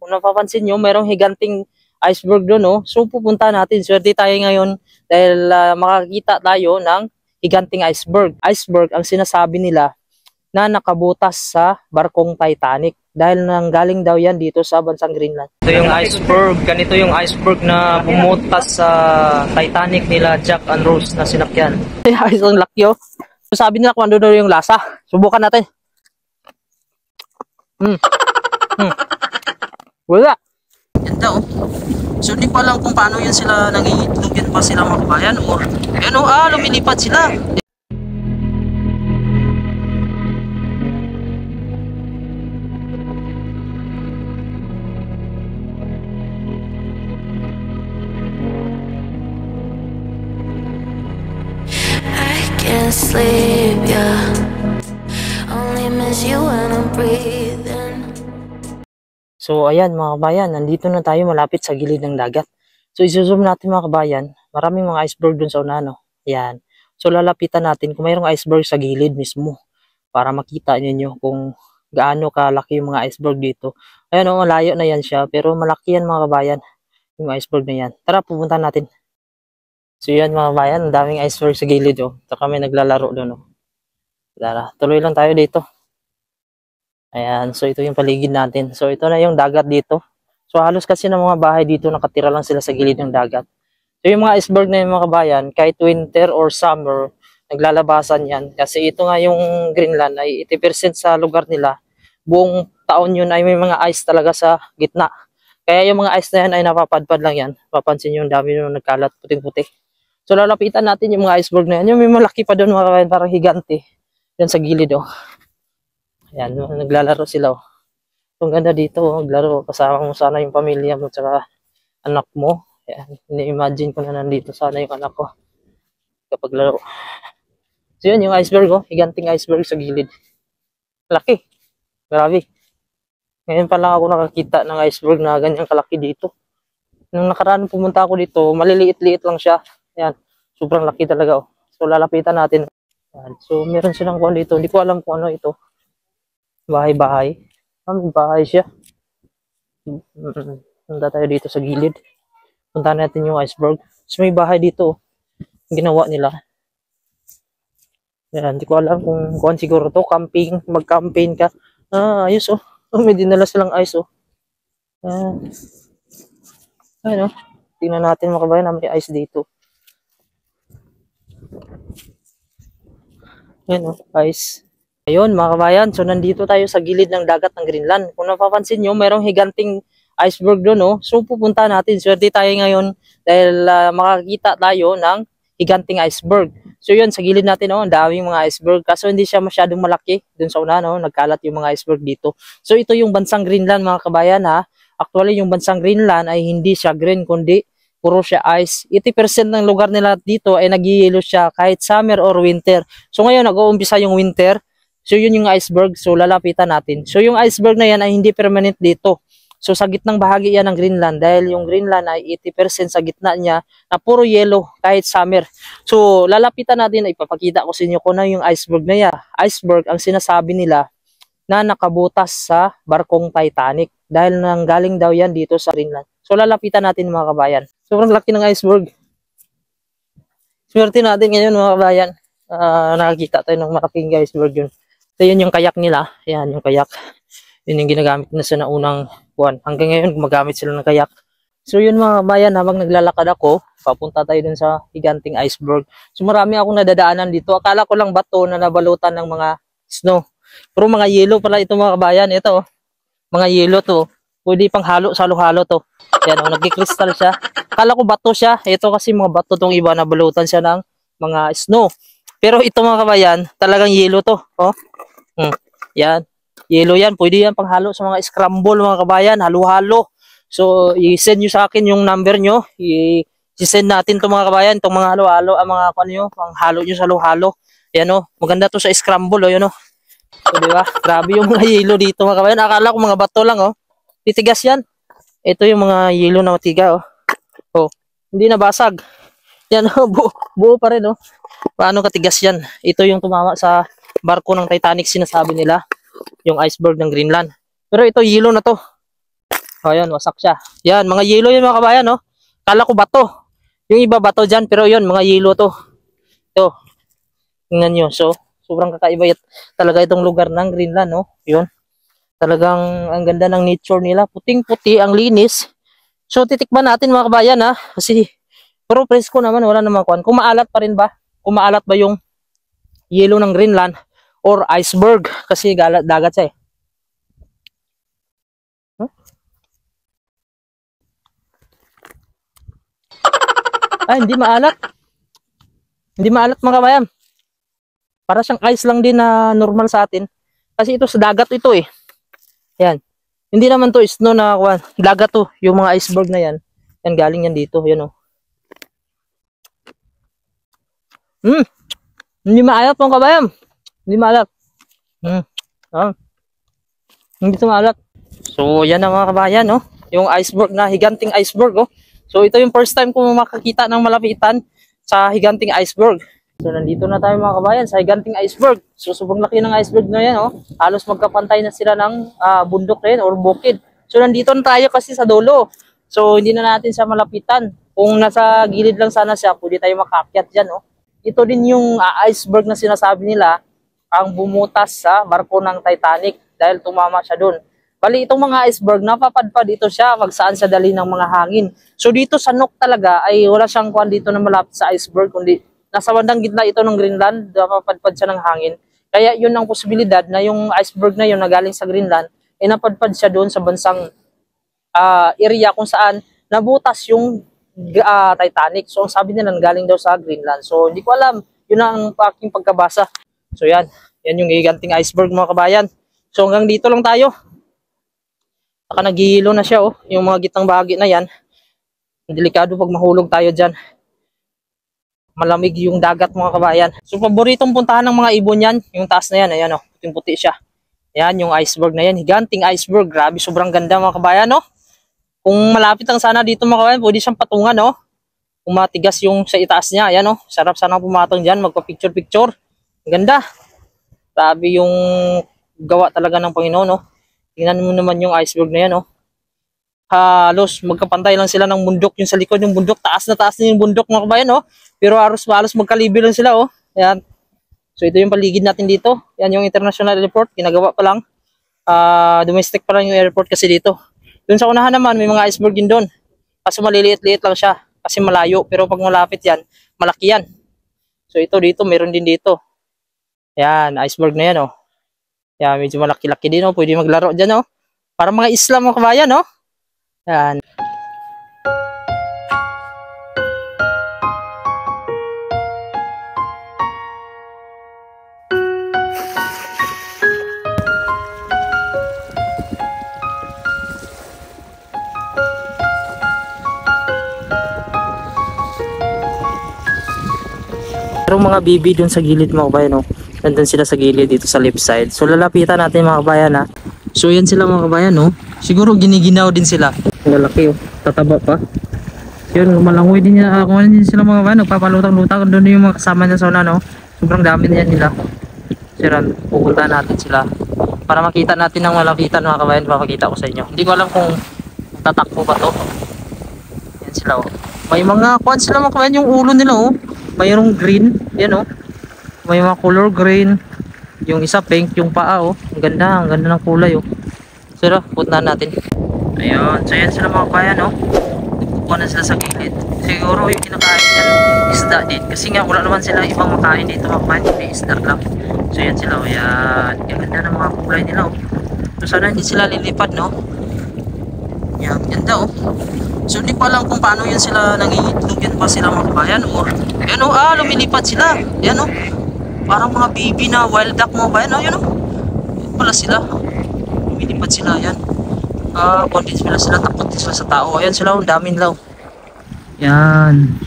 Kung napapansin nyo, mayroong higanting iceberg doon, no? So pupunta natin, swerte tayo ngayon dahil makakita tayo ng higanting iceberg. Iceberg ang sinasabi nila na nakabutas sa barkong Titanic dahil nanggaling daw yan dito sa bansang Greenland. Ito yung iceberg, ganito yung iceberg na bumutas sa Titanic nila Jack and Rose na sinakyan. Ay, isang lakyo. Sabi nila kung ano daw yung lasa. Subukan natin. Wala. Ganda, oh. So di pa lang kung paano yan sila nangiitlog, yan pa sila mga kabayan. Or, ano, lumilipad sila. Sleep, yeah. Only miss you when I'm breathing. So ayan mga kabayan, nandito na tayo malapit sa gilid ng dagat. So i-zoom natin mga kabayan, maraming mga iceberg dun sa una, no? Ayan. So lalapitan natin kung mayroong iceberg sa gilid mismo para makita niyo kung gaano kalaki yung mga iceberg dito. Ayan, oh, malayo na yan siya pero malaki yan mga kabayan, yung iceberg na yan. Tara, pupunta natin. So yan mga kabayan, ang daming iceberg sa gilid, oh. So kami naglalaro doon, oh. Tara, tuloy lang tayo dito. Ayan, so ito yung paligid natin. So ito na yung dagat dito. So halos kasi ng mga bahay dito nakatira lang sila sa gilid ng dagat. So yung mga iceberg na yung mga kabayan, kahit winter or summer, naglalabasan yan. Kasi ito nga yung Greenland ay 80% sa lugar nila. Buong taon yun ay may mga ice talaga sa gitna. Kaya yung mga ice na yan ay napapadpad lang yan. Papansin nyo yung dami nung nagkalat puting-puti. So lalapitan natin yung mga iceberg na yan. Yung may malaki pa doon mga kabayan, parang higante. Yan sa gilid, oh. Ayan, naglalaro sila, oh. So, ang ganda dito, oh. Naglaro. Kasama mo sana yung pamilya mo tsaka anak mo. Ayan, ini-imagine ko na nandito sana yung anak ko kapag laro. So yun yung iceberg, oh. Higanting iceberg sa gilid. Laki. Grabe. Ngayon pa lang ako nakakita ng iceberg na ganyang kalaki dito. Nung nakaraan pumunta ako dito, maliliit-liit lang siya. Ayan, sobrang laki talaga, oh. So lalapit natin. Ayan. So meron silang kuwan dito. Hindi ko alam kung ano ito. Bahay-bahay. May bahay siya. Punta tayo dito sa gilid. Punta natin yung iceberg. So may bahay dito, oh. Ginawa nila. Ayan, hindi ko alam kung kuwan siguro to. Camping, mag-campaign ka. Ayos, oh. Oh, may dinala silang ice, oh. Ayun, oh. Tingnan natin mga kabayan na may ice dito. Ayun, oh, ice. Ayun mga kabayan, so nandito tayo sa gilid ng dagat ng Greenland. Kung napapansin nyo, mayroong higanting iceberg doon, oh. So pupunta natin, swerte tayo ngayon dahil makakita tayo ng higanting iceberg. So yun, sa gilid natin, oh, ang daming mga iceberg. Kaso hindi siya masyadong malaki doon sa una, no? Nagkalat yung mga iceberg dito. So ito yung bansang Greenland mga kabayan, ha. Actually yung bansang Greenland ay hindi siya green kundi puro siya ice. 80% ng lugar nila dito ay nag-yellow siya kahit summer or winter. So ngayon nag-uumpisa yung winter. So yun yung iceberg. So lalapitan natin. So yung iceberg na yan ay hindi permanent dito. So sa gitnang bahagi yan ng Greenland dahil yung Greenland ay 80% sa gitna niya na puro yellow kahit summer. So lalapitan natin, ipapakita ko sa inyo kung ano yung iceberg na yan. Iceberg ang sinasabi nila na nakabutas sa barkong Titanic dahil nanggaling daw yan dito sa Greenland. So lalapitan natin mga kabayan. Sobrang laki ng iceberg. Swerte natin ngayon mga kabayan. Nakakita tayo ng malaking iceberg yun. So yun yung kayak nila. Yan yung kayak. Yun yung ginagamit na sa naunang buwan. Hanggang ngayon gumagamit sila ng kayak. So yun mga kabayan, habang naglalakad ako, papunta tayo dun sa higanting iceberg. So marami akong nadadaanan dito. Akala ko lang bato na nabalutan ng mga snow. Pero mga yelo pala ito mga kabayan. Ito, mga yelo to. Pwede pang halo, halo-halo to. Yan, nagkikristal siya. Akala ko bato siya. Ito kasi mga bato tong iba na balutan siya ng mga snow. Pero ito mga kabayan, talagang yelo to. Oh. Yan. Yelo yan. Pwede yan pang halo sa mga scramble mga kabayan. Halo-halo. So, i-send nyo sa akin yung number nyo. I-send natin to mga kabayan. Itong mga halo-halo, mga ano nyo, pang halo nyo sa halo-halo. Yan o. Maganda to sa scramble o. Yan o. So, diba? Grabe yung mga yelo dito mga kabayan. Akala ko mga bato lang o. Titigas yan. Ito yung mga yelo na matiga, oh. Oh, hindi nabasag. Yan, oh, buo pa rin, oh. Paano katigas yan? Ito yung tumama sa barko ng Titanic, sinasabi nila. Yung iceberg ng Greenland. Pero ito, yelo na to. O, yan, wasak siya. Yan, mga yelo yun mga kabayan, no? Kala ko bato. Yung iba bato dyan, pero yun, mga yelo to. Ito, tingnan nyo. So, sobrang kakaiba talaga itong lugar ng Greenland, no? Yun. Talagang ang ganda ng nature nila. Puting-puti, ang linis. So, titikman natin mga kabayan, ha? Kasi, pero presko naman, wala namang kuhan. Kung maalat pa rin ba? Kung maalat ba yung yelo ng Greenland or iceberg? Kasi dagat siya, eh. Huh? Ay, hindi maalat. Hindi maalat mga kabayan. Para siyang ice lang din na normal sa atin. Kasi ito sa dagat ito, eh. Yan. Hindi naman to snow na kuhan. Dagat to. Yung mga iceberg na yan. Yan, galing yan dito. Yan, oh. Hindi maalat mga kabayan. Hindi maalat. Ah. Hindi ito maalat. So, yan na mga kabayan, no? Yung iceberg na higanting iceberg, oh. So, ito yung first time ko makakita ng malapitan sa higanting iceberg. So, nandito na tayo mga kabayan sa higanting iceberg. So, sobrang laki ng iceberg na yan, oh. Halos magkapantay na sila ng bundok rin or bukid. So, nandito na tayo kasi sa dulo. So, hindi na natin siya malapitan. Kung nasa gilid lang sana siya, pwede tayo makakyat dyan, oh. Ito din yung iceberg na sinasabi nila ang bumutas sa barko ng Titanic dahil tumama siya doon. Bali, itong mga iceberg, napapadpad ito siya pag saan siya dali ng mga hangin. So, dito sa Nook talaga ay wala siyang kuhan dito na malapit sa iceberg, kundi nasa bandang gitna ito ng Greenland, napapadpad siya ng hangin. Kaya yun ang posibilidad na yung iceberg na yun na galing sa Greenland, ay napadpad siya doon sa bansang area kung saan nabutas yung Titanic. So, ang sabi nila galing daw sa Greenland. So, hindi ko alam. Yun ang aking pagkabasa. So, yan. Yan yung giganting iceberg mga kabayan. So, hanggang dito lang tayo. Saka naghihilo na siya, oh. Yung mga gitnang bahagi na yan. Delikado pag mahulog tayo dyan. Malamig yung dagat mga kabayan. So, paboritong puntahan ng mga ibon yan. Yung taas na yan. Ayan, oh. Puting-puti siya. Ayan, yung iceberg na yan. Higanting iceberg. Grabe, sobrang ganda mga kabayan, no? Kung malapit lang sana dito mga kabayan, pwede siyang patungan, no? Kung matigas yung sa itaas niya. Ayan, no? Sarap sana pumatong dyan. Magpa-picture-picture. Ang ganda. Grabe yung gawa talaga ng Panginoon, no? Tingnan mo naman yung iceberg na yan, no? Halos magkapantay lang sila ng bundok. Yung sa likod yung bundok, taas na yung bundok mga kabayan, no? Pero halos magkalibi lang sila, oh. Ayan. So ito yung paligid natin dito. Yan yung international airport. Ginagawa pa lang. Domestic pa lang yung airport kasi dito. Doon sa unahan naman, may mga iceberg din doon. Kaso maliliit-liit lang siya. Kasi malayo. Pero pag malapit yan, malaki yan. So ito dito, meron din dito. Yan, iceberg na yan, oh. Yan, medyo malaki-laki din, oh. Pwede maglaro dyan, oh. Para mga isla mga kabayan, oh. Yan. Merong mga bibi dun sa gilid mga kabayan, no? Nandun sila sa gilid dito sa left side. So lalapitan natin mga kabayan, ha. So yan sila mga kabayan, no? Siguro giniginaw din sila. Ang lalaki, oh. Tataba pa. Yun, malangoy din niya. Kung din sila mga kabayan, nagpapalutang-lutang. Doon yung mga kasama niya sa una, no? Sobrang dami niyan nila. Sira, pupunta natin sila. Para makita natin ng malapitan mga kabayan, papakita ko sa inyo. Hindi ko alam kung tatakbo ba to. Yan sila, oh. May mga kuwan sila mga kabayan, yung ulo nila, oh. Mayroong green, yan, oh. May mga color green. Yung isa pink, yung paa, oh. Ang ganda ng kulay, oh. Sira, puntahan natin. Ayun, so yan sila mga kabayan, oh. Nagpupuan na sila sa gilid. Siguro yung kinakain yan, isda din. Kasi nga wala naman sila ibang makain dito mga kabayan, hindi isda lang. So yan sila, oh. Yan. Ang ganda ng mga kulay nila, oh. So sana hindi sila lilipad, no. Yan, ganda, oh. So hindi ko alam kung paano yan sila nangingitlog, yan ba sila mga kabayan, or yan, oh, lumilipad sila. Yan, oh. Parang mga baby na wild duck mga kabayan, oh. Yan, oh. Yan pala sila. Lumilipad sila, yan. Kung din sila takot din sila sa tao. Ayan sila, ang daming law. Yan.